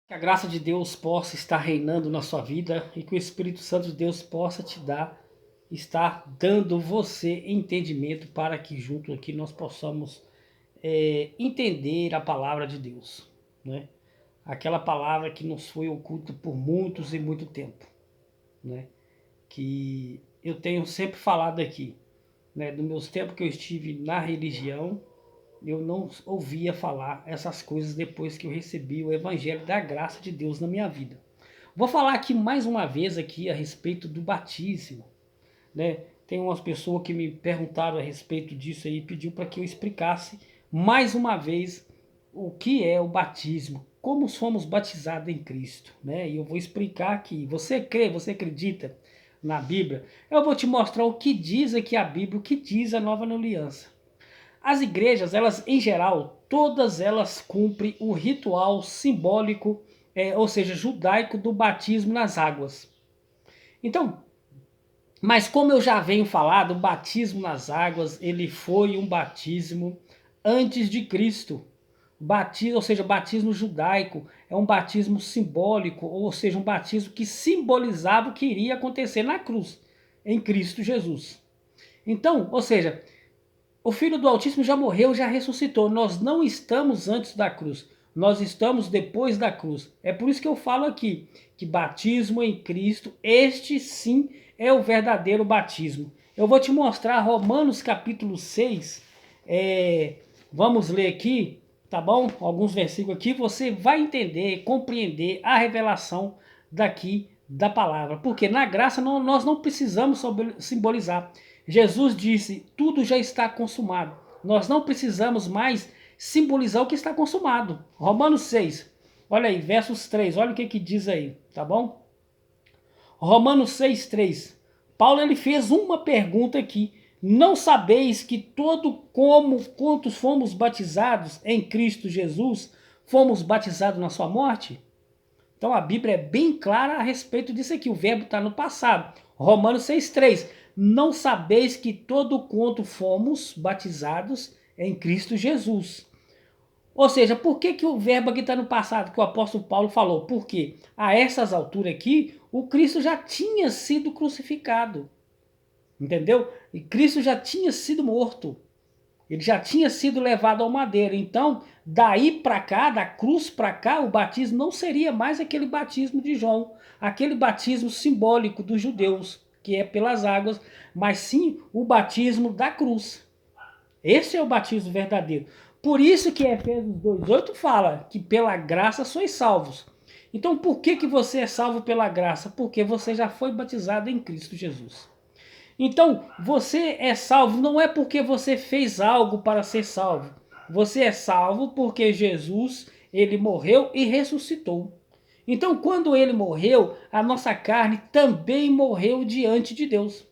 Que a graça de Deus possa estar reinando na sua vida e que o Espírito Santo de Deus possa estar dando você entendimento para que junto aqui nós possamos entender a palavra de Deus, né? Aquela palavra que nos foi oculta por muitos e muito tempo, né? Que eu tenho sempre falado aqui, né? Dos meus tempos que eu estive na religião, eu não ouvia falar essas coisas depois que eu recebi o evangelho da graça de Deus na minha vida. Vou falar aqui mais uma vez aqui a respeito do batismo, né? Tem umas pessoas que me perguntaram a respeito disso aí, pediu para que eu explicasse mais uma vez o que é o batismo, como somos batizados em Cristo, né? E eu vou explicar aqui. Você crê, você acredita na Bíblia? Eu vou te mostrar o que diz aqui a Bíblia, o que diz a Nova Aliança. As igrejas, elas em geral, todas elas cumprem o ritual simbólico, ou seja, judaico do batismo nas águas. Então, mas como eu já venho falado, o batismo nas águas, ele foi um batismo antes de Cristo. Batismo, ou seja, batismo judaico é um batismo simbólico, ou seja, um batismo que simbolizava o que iria acontecer na cruz, em Cristo Jesus. Então, ou seja, o Filho do Altíssimo já morreu, já ressuscitou. Nós não estamos antes da cruz. Nós estamos depois da cruz. É por isso que eu falo aqui que batismo em Cristo, este sim é o verdadeiro batismo. Eu vou te mostrar Romanos capítulo 6. Vamos ler aqui, tá bom? Alguns versículos aqui. Você vai entender, compreender a revelação daqui da palavra. Porque na graça nós não precisamos simbolizar. Jesus disse, tudo já está consumado. Nós não precisamos mais simbolizar o que está consumado. Romanos 6, olha aí, versos 3, olha o que diz aí, tá bom? Romanos 6, 3. Paulo ele fez uma pergunta aqui. Não sabeis que quantos fomos batizados em Cristo Jesus, fomos batizados na sua morte? Então a Bíblia é bem clara a respeito disso aqui. O verbo está no passado. Romanos 6,3. Não sabeis que todo quanto fomos batizados em Cristo Jesus. Ou seja, por que o verbo aqui está no passado, que o apóstolo Paulo falou? Porque a essas alturas aqui, o Cristo já tinha sido crucificado. Entendeu? E Cristo já tinha sido morto. Ele já tinha sido levado ao madeiro. Então, daí para cá, da cruz para cá, o batismo não seria mais aquele batismo de João, aquele batismo simbólico dos judeus, que é pelas águas, mas sim o batismo da cruz. Esse é o batismo verdadeiro. Por isso que Efésios 2,8 fala que pela graça sois salvos. Então, por que você é salvo pela graça? Porque você já foi batizado em Cristo Jesus. Então, você é salvo não é porque você fez algo para ser salvo. Você é salvo porque Jesus, ele morreu e ressuscitou. Então, quando ele morreu, a nossa carne também morreu diante de Deus.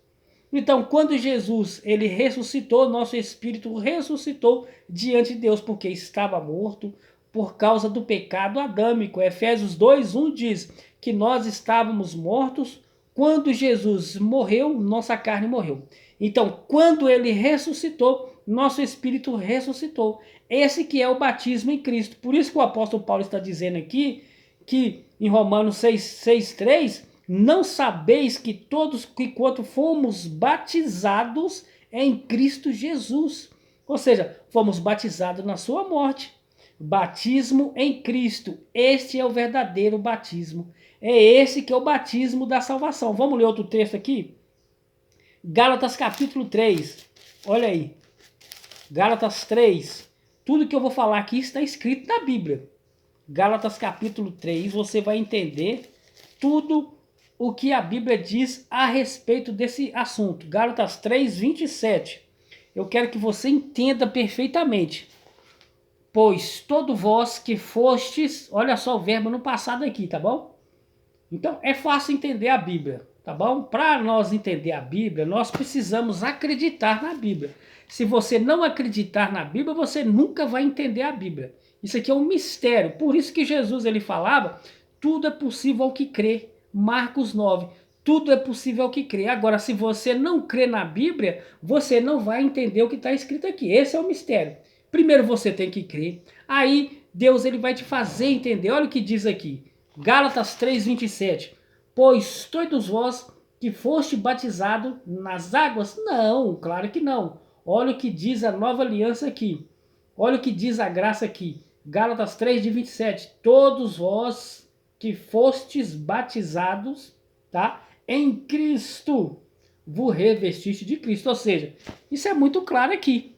Então, quando Jesus, ele ressuscitou, nosso espírito ressuscitou diante de Deus, porque estava morto por causa do pecado adâmico. Efésios 2:1 diz que nós estávamos mortos quando Jesus morreu, nossa carne morreu. Então, quando ele ressuscitou, nosso espírito ressuscitou. Esse que é o batismo em Cristo. Por isso que o apóstolo Paulo está dizendo aqui que em Romanos 6:3, não sabeis que todos que quanto fomos batizados em Cristo Jesus. Ou seja, fomos batizados na sua morte. Batismo em Cristo. Este é o verdadeiro batismo. É esse que é o batismo da salvação. Vamos ler outro texto aqui? Gálatas capítulo 3. Olha aí. Gálatas 3. Tudo que eu vou falar aqui está escrito na Bíblia. Gálatas capítulo 3, você vai entender tudo o que a Bíblia diz a respeito desse assunto. Gálatas 3, 27. Eu quero que você entenda perfeitamente. Pois todo vós que fostes, olha só o verbo no passado aqui, tá bom? Então é fácil entender a Bíblia, tá bom? Para nós entender a Bíblia, nós precisamos acreditar na Bíblia. Se você não acreditar na Bíblia, você nunca vai entender a Bíblia. Isso aqui é um mistério. Por isso que Jesus ele falava, tudo é possível ao que crê. Marcos 9. Tudo é possível ao que crê. Agora, se você não crê na Bíblia, você não vai entender o que está escrito aqui. Esse é o mistério. Primeiro você tem que crer. Aí Deus ele vai te fazer entender. Olha o que diz aqui. Gálatas 3:27. Pois todos vós que foste batizado nas águas? Não, claro que não. Olha o que diz a nova aliança aqui. Olha o que diz a graça aqui. Gálatas 3:27. Todos vós que fostes batizados, tá? Em Cristo, vos revestiste de Cristo. Ou seja, isso é muito claro aqui,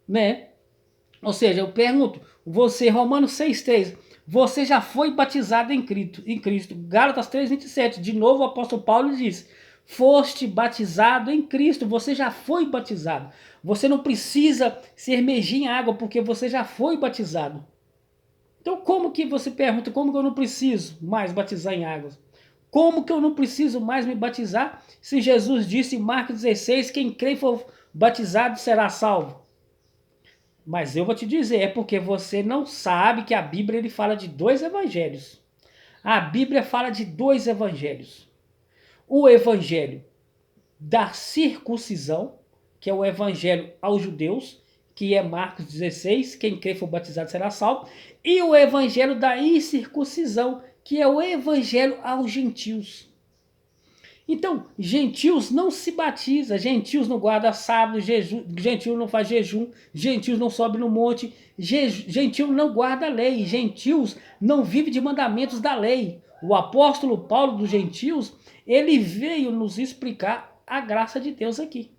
né? Ou seja, eu pergunto, você, Romanos 6,3, você já foi batizado em Cristo. Gálatas 3,27, de novo o apóstolo Paulo diz, foste batizado em Cristo, você já foi batizado. Você não precisa se emergir em água, porque você já foi batizado. Então como que você pergunta, como que eu não preciso mais batizar em águas? Como que eu não preciso mais me batizar, se Jesus disse em Marcos 16, quem crê e for batizado será salvo? Mas eu vou te dizer, é porque você não sabe que a Bíblia ele fala de dois evangelhos. A Bíblia fala de dois evangelhos. O evangelho da circuncisão, que é o evangelho aos judeus, que é Marcos 16, quem crê e for batizado será salvo, e o evangelho da incircuncisão, que é o evangelho aos gentios. Então, gentios não se batiza, gentios não guarda sábado, gentios não faz jejum, gentios não sobe no monte, gentios não guarda a lei, gentios não vive de mandamentos da lei. O apóstolo Paulo dos gentios, ele veio nos explicar a graça de Deus aqui.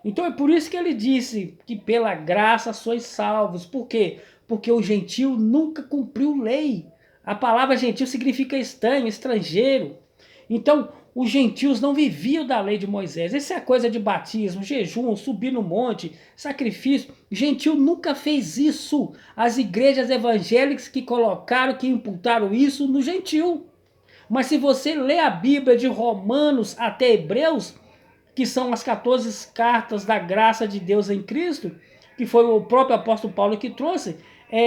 Então é por isso que ele disse que pela graça sois salvos. Por quê? Porque o gentio nunca cumpriu lei. A palavra gentil significa estranho, estrangeiro. Então, os gentios não viviam da lei de Moisés. Essa é a coisa de batismo, jejum, subir no monte, sacrifício. O gentio nunca fez isso. As igrejas evangélicas que colocaram, que imputaram isso no gentio. Mas se você lê a Bíblia de Romanos até Hebreus, que são as 14 cartas da graça de Deus em Cristo, que foi o próprio apóstolo Paulo que trouxe,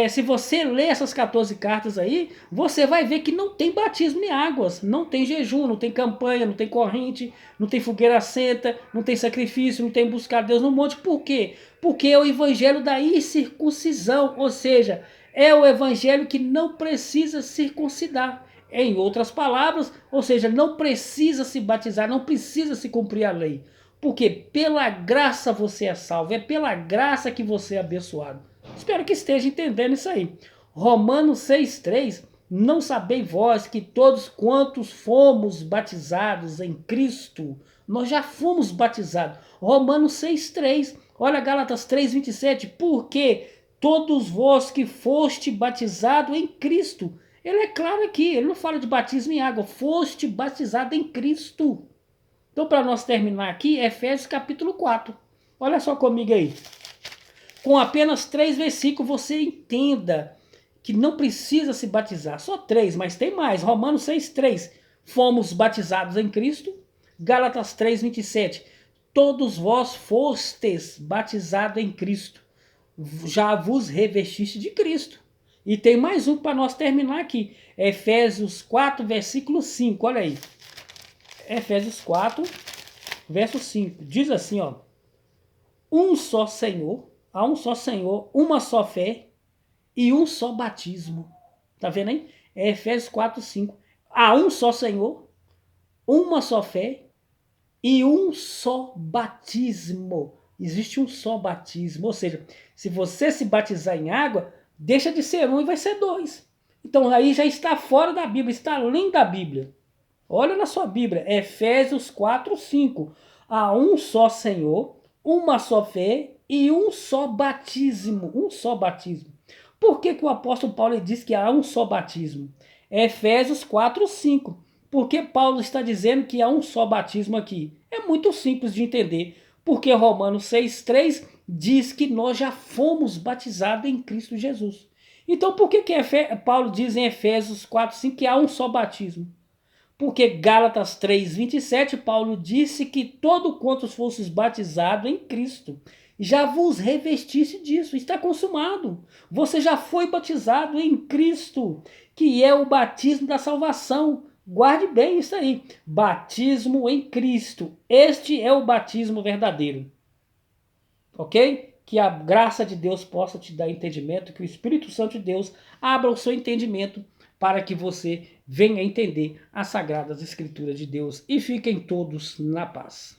se você ler essas 14 cartas aí, você vai ver que não tem batismo em águas, não tem jejum, não tem campanha, não tem corrente, não tem fogueira santa, não tem sacrifício, não tem buscar Deus no monte. Por quê? Porque é o evangelho da incircuncisão, ou seja, é o evangelho que não precisa circuncidar. Em outras palavras, ou seja, não precisa se batizar, não precisa se cumprir a lei. Porque pela graça você é salvo, é pela graça que você é abençoado. Espero que esteja entendendo isso aí. Romanos 6,3, não sabeis vós que todos quantos fomos batizados em Cristo, nós já fomos batizados. Romanos 6,3, olha Gálatas 3,27, porque todos vós que foste batizado em Cristo. Ele é claro aqui, ele não fala de batismo em água, foste batizado em Cristo. Então, para nós terminar aqui, Efésios capítulo 4. Olha só comigo aí. Com apenas 3 versículos você entenda que não precisa se batizar. Só 3, mas tem mais. Romanos 6,3. Fomos batizados em Cristo. Gálatas 3,27. Todos vós fostes batizados em Cristo. Já vos revestiste de Cristo. E tem mais um para nós terminar aqui. Efésios 4, versículo 5. Olha aí. Efésios 4, verso 5. Diz assim, ó. Um só Senhor, há um só Senhor, uma só fé e um só batismo. Tá vendo aí? É Efésios 4, 5. Há um só Senhor, uma só fé e um só batismo. Existe um só batismo. Ou seja, se você se batizar em água, deixa de ser um e vai ser 2. Então aí já está fora da Bíblia, está além da Bíblia. Olha na sua Bíblia, Efésios 4, 5. Há um só Senhor, uma só fé e um só batismo. Um só batismo. Por que o apóstolo Paulo diz que há um só batismo? Efésios 4, 5. Porque Paulo está dizendo que há um só batismo aqui? É muito simples de entender. Porque Romanos 6,3 diz que nós já fomos batizados em Cristo Jesus. Então por que Paulo diz em Efésios 4,5 que há um só batismo? Porque Gálatas 3,27, Paulo disse que todo quantos fosses batizado em Cristo, já vos revestisse disso, está consumado. Você já foi batizado em Cristo, que é o batismo da salvação. Guarde bem isso aí. Batismo em Cristo. Este é o batismo verdadeiro. Ok? que a graça de Deus possa te dar entendimento, que o Espírito Santo de Deus abra o seu entendimento para que você venha entender as sagradas escrituras de Deus e fiquem todos na paz.